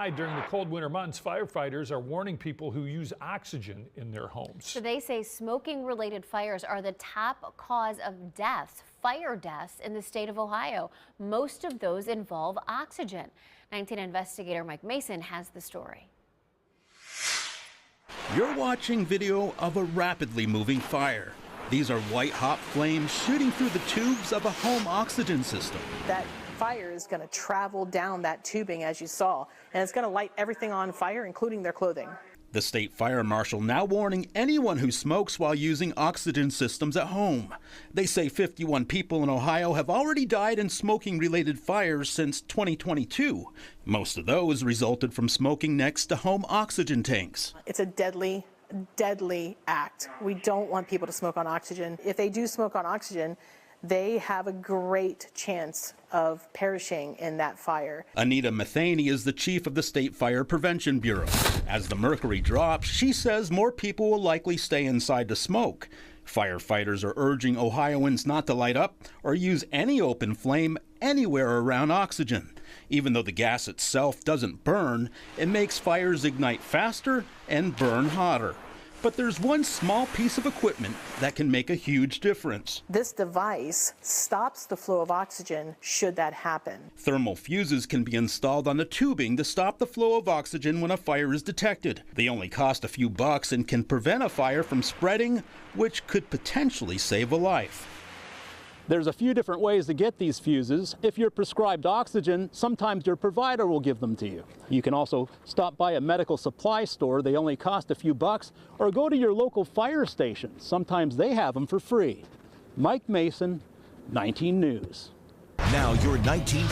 outside during the cold winter months, firefighters are warning people who use oxygen in their homes. So they say smoking-related fires are the top cause of deaths, fire deaths in the state of Ohio. Most of those involve oxygen. 19 investigator Mike Mason has the story. You're watching video of a rapidly moving fire. These are white-hot flames shooting through the tubes of a home oxygen system. That fire is going to travel down that tubing, as you saw, and it's going to light everything on fire, including their clothing. The state fire marshal now warning anyone who smokes while using oxygen systems at home. They say 51 people in Ohio have already died in smoking-related fires since 2022. Most of those resulted from smoking next to home oxygen tanks. It's a deadly act. We don't want people to smoke on oxygen. If they do smoke on oxygen, they have a great chance of perishing in that fire. Anita Matheny is the chief of the State Fire Prevention Bureau. As the mercury drops, she says more people will likely stay inside to smoke. Firefighters are urging Ohioans not to light up or use any open flame anywhere around oxygen. Even though the gas itself doesn't burn, it makes fires ignite faster and burn hotter. But there's one small piece of equipment that can make a huge difference. This device stops the flow of oxygen should that happen. Thermal fuses can be installed on the tubing to stop the flow of oxygen when a fire is detected. They only cost a few bucks and can prevent a fire from spreading, which could potentially save a life. There's a few different ways to get these fuses. If you're prescribed oxygen, sometimes your provider will give them to you. You can also stop by a medical supply store. They only cost a few bucks, or go to your local fire station. Sometimes they have them for free. Mike Mason, 19 News. Now your 19